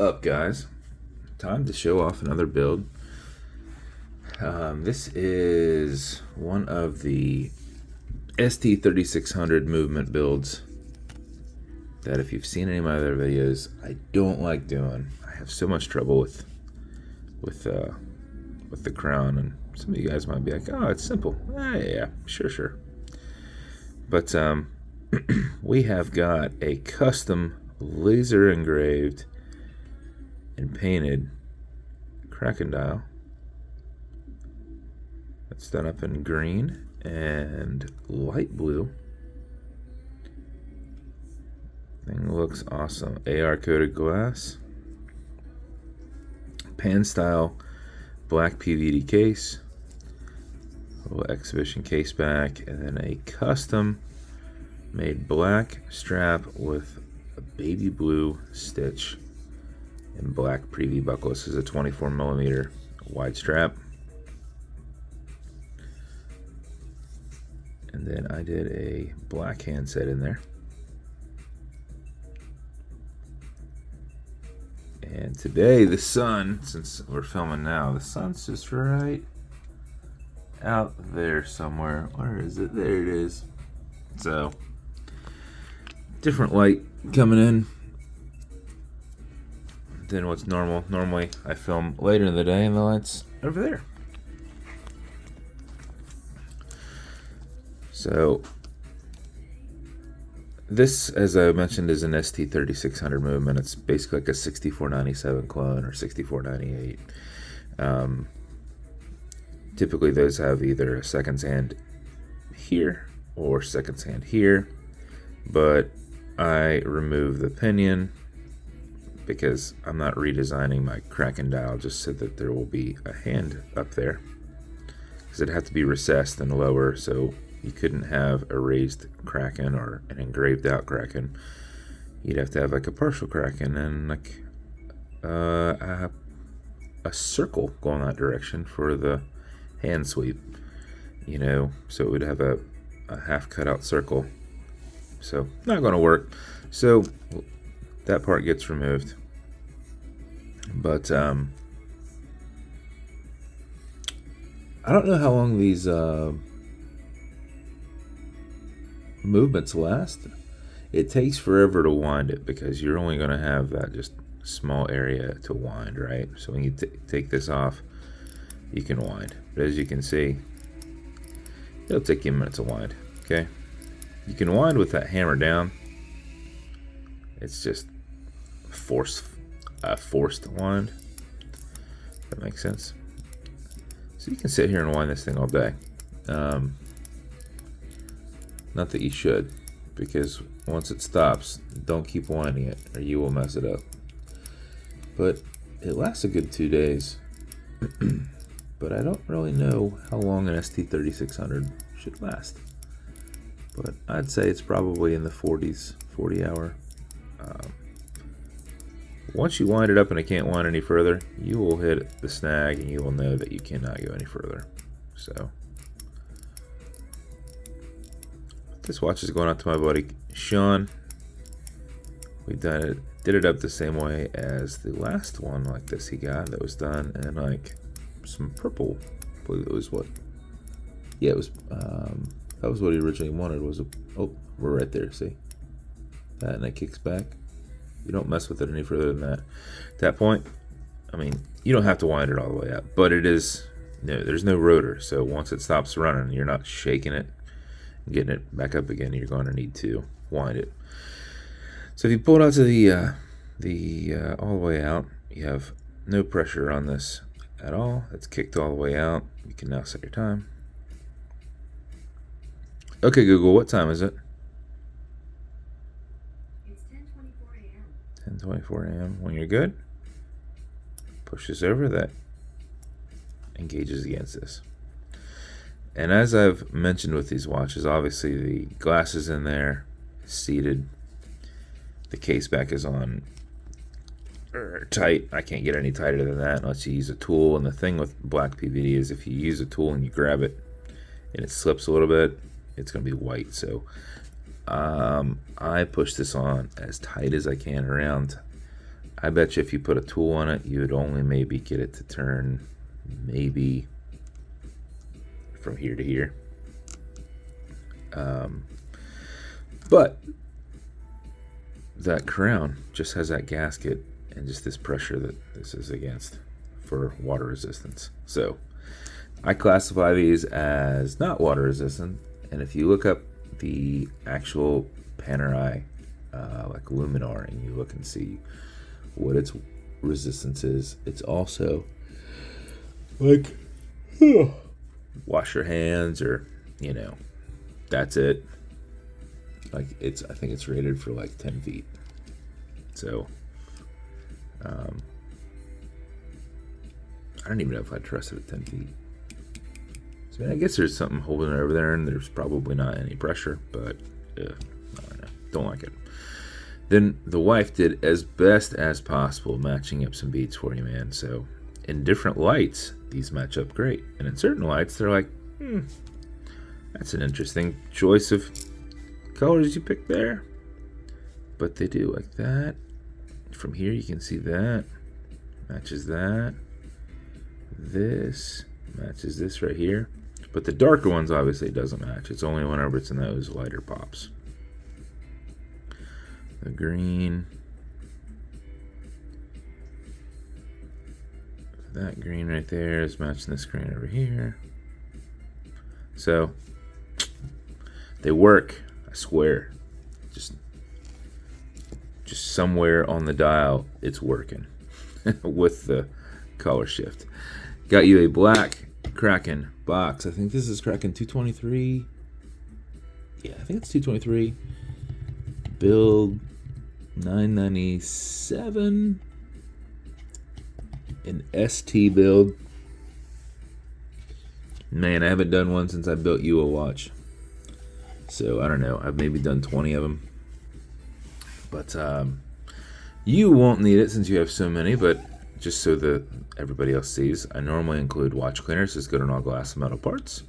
up, guys? Time to show off another build. This is one of the ST3600 movement builds that, if you've seen any of my other videos, I don't like doing. I have so much trouble with the crown, and some of you guys might be like, "Oh, it's simple." Yeah, sure. But we have got a custom laser engraved and painted Kraken dial. It's done up in green and light blue. Thing looks awesome. AR coated glass, pan style black PVD case, a little exhibition case back, and then a custom made black strap with a baby blue stitch and black preview buckle. This is a 24mm wide strap. And then I did a black handset in there. And today the sun, since we're filming now, the sun's just right out there somewhere. Where is it? There it is. So, different light coming in than what's normal. Normally I film later in the day and the light's over there. So this, as I mentioned, is an ST3600 movement. It's basically like a 6497 clone or 6498. Typically those have either a seconds hand here or seconds hand here, but I removed the pinion because I'm not redesigning my Kraken dial. Just said that there will be a hand up there because it had to be recessed and lower, so you couldn't have a raised Kraken or an engraved out Kraken. You'd have to have like a partial Kraken and like a circle going that direction for the hand sweep, you know, so it would have a half cut out circle. So not going to work. So that part gets removed. But I don't know how long these movements last. It takes forever to wind it because you're only going to have that just small area to wind, right? So when you take this off, you can wind. But as you can see, it'll take you a minute to wind. Okay, you can wind with that hammer down. It's just forced wind. If that makes sense. So you can sit here and wind this thing all day. Not that you should, because once it stops, don't keep winding it or you will mess it up. But it lasts a good 2 days. But I don't really know how long an ST3600 should last. But I'd say it's probably in the 40s, 40 hour. Once you wind it up and it can't wind any further, you will hit the snag and you will know that you cannot go any further. So this watch is going out to my buddy Sean. We did it up the same way as the last one like this he got that was done in like some purple. I believe it was what? Yeah, it was. That was what he originally wanted. Was a, oh, we're right there. See that, and it kicks back. You don't mess with it any further than that. At that point, I mean, you don't have to wind it all the way up, but it is. No, there's no rotor, so once it stops running, you're not shaking it and getting it back up again. You're going to need to wind it. So if you pull it out to the all the way out, you have no pressure on this at all. It's kicked all the way out. You can now set your time. Okay, Google, what time is it? It's 10:24 a.m. 10:24 a.m. When you're good, push this over. That engages against this. And as I've mentioned with these watches, obviously the glass is in there, seated. The case back is on tight. I can't get any tighter than that unless you use a tool. And the thing with black PVD is if you use a tool and you grab it and it slips a little bit, it's going to be white. So I push this on as tight as I can around. I bet you if you put a tool on it, you would only maybe get it to turn maybe from here to here. But that crown just has that gasket and just this pressure that this is against for water resistance. So I classify these as not water resistant. And if you look up the actual Panerai, like Luminar, and you look and see what its resistance is, it's also like wash your hands, or that's it. Like I think it's rated for like 10 feet. So I don't even know if I trust it at 10 feet. So, I guess there's something holding it over there, and there's probably not any pressure, but I don't know. Don't like it. Then the wife did as best as possible matching up some beads for you, man. So in different lights, these match up great. And in certain lights, they're like, that's an interesting choice of colors you picked there. But they do, like that. From here, you can see that. Matches that. This matches this right here. But the darker ones obviously doesn't match. It's only whenever it's in those lighter pops. The green. That green right there is matching this green over here. So they work, I swear. Just somewhere on the dial it's working with the color shift. Got you a black Kraken box. I think this is Kraken 223. Yeah, I think it's 223. Build 997. An ST build. Man, I haven't done one since I built you a watch. So, I don't know. I've maybe done 20 of them. But you won't need it since you have so many, but just so that everybody else sees, I normally include watch cleaners. It's good on all glass and metal parts.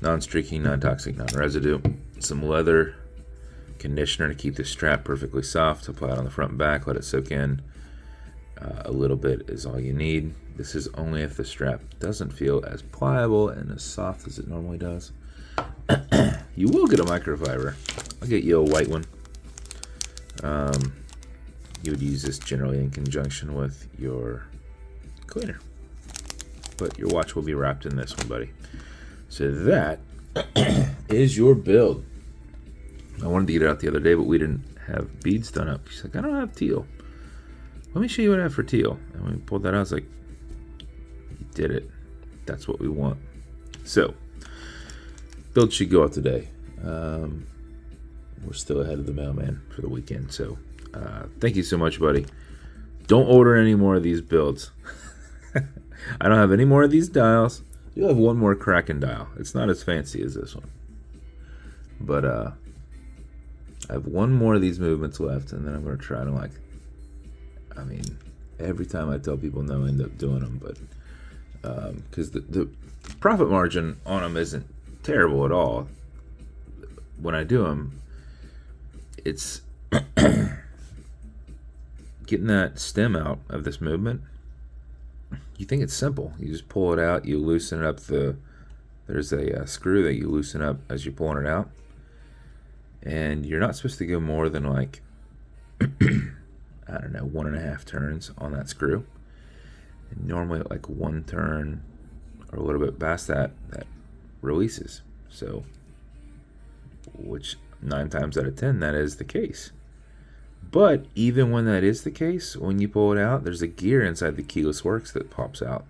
Non-streaking, non-toxic, non-residue. Some leather conditioner to keep the strap perfectly soft. Apply it on the front and back. Let it soak in. A little bit is all you need. This is only if the strap doesn't feel as pliable and as soft as it normally does. You will get a microfiber. I'll get you a white one. You would use this generally in conjunction with your cleaner. But your watch will be wrapped in this one, buddy. So that is your build. I wanted to get it out the other day, but we didn't have beads done up. She's like, I don't have teal. Let me show you what I have for teal. And when we pulled that out, I was like, you did it. That's what we want. So, build should go out today. We're still ahead of the mailman for the weekend. So, thank you so much, buddy. Don't order any more of these builds. I don't have any more of these dials. You'll have one more Kraken dial. It's not as fancy as this one. But I have one more of these movements left, and then I'm going to try to every time I tell people no, I end up doing them. But because the profit margin on them isn't terrible at all. When I do them, it's getting that stem out of this movement. You think it's simple. You just pull it out, you loosen it up. There's a screw that you loosen up as you're pulling it out. And you're not supposed to go more than like, I don't know, 1.5 turns on that screw. And normally like 1 turn or a little bit past that releases. So, which 9 times out of 10, that is the case. But even when that is the case, when you pull it out, there's a gear inside the keyless works that pops out.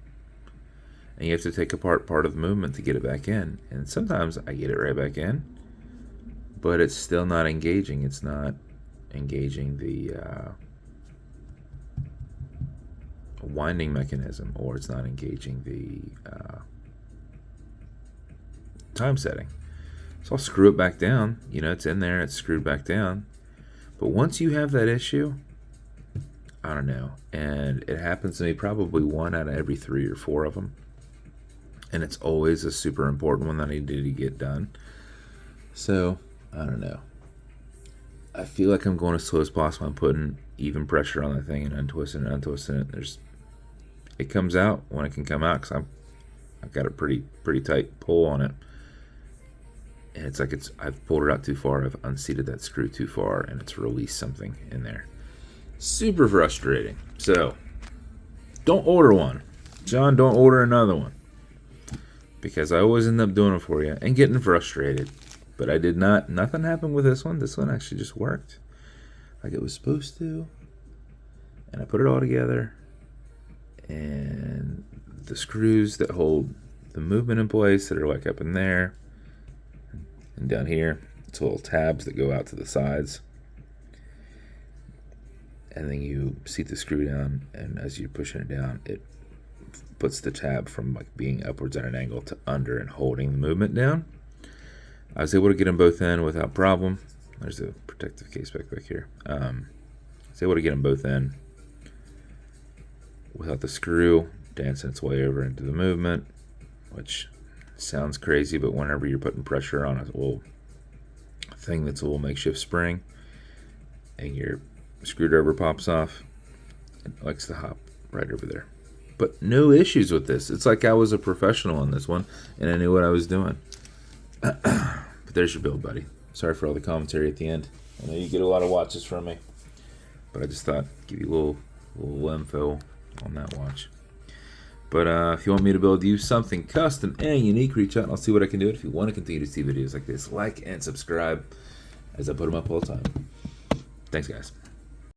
And you have to take apart part of the movement to get it back in. And sometimes I get it right back in, but it's still not engaging. It's not engaging the winding mechanism, or it's not engaging the time setting. So I'll screw it back down. You know, it's in there, it's screwed back down. But once you have that issue, I don't know. And it happens to me probably 1 out of every 3 or 4 of them. And it's always a super important one that I need to get done. So, I don't know. I feel like I'm going as slow as possible. I'm putting even pressure on that thing and untwisting it. It comes out when it can come out because I've got a pretty tight pull on it, and it's like I've pulled it out too far. I've unseated that screw too far, and it's released something in there. Super frustrating. So don't order one, John. Don't order another one, because I always end up doing it for you and getting frustrated. But I did not. Nothing happened with this one. This one actually just worked like it was supposed to, and I put it all together. And the screws that hold the movement in place that are like up in there and down here, it's little tabs that go out to the sides, and then you seat the screw down, and as you're pushing it down, it puts the tab from like being upwards at an angle to under and holding the movement down. I was able to get them both in without problem. There's a protective case back here. I was able to get them both in without the screw dancing its way over into the movement, which sounds crazy, but whenever you're putting pressure on a little thing that's a little makeshift spring and your screwdriver pops off, it likes to hop right over there. But no issues with this. It's like I was a professional on this one and I knew what I was doing. But there's your build, buddy. Sorry for all the commentary at the end. I know you get a lot of watches from me, but I just thought I'd give you a little info on that watch. But if you want me to build you something custom and unique, reach out and I'll see what I can do. If you want to continue to see videos like this, like and subscribe as I put them up all the time. Thanks, guys.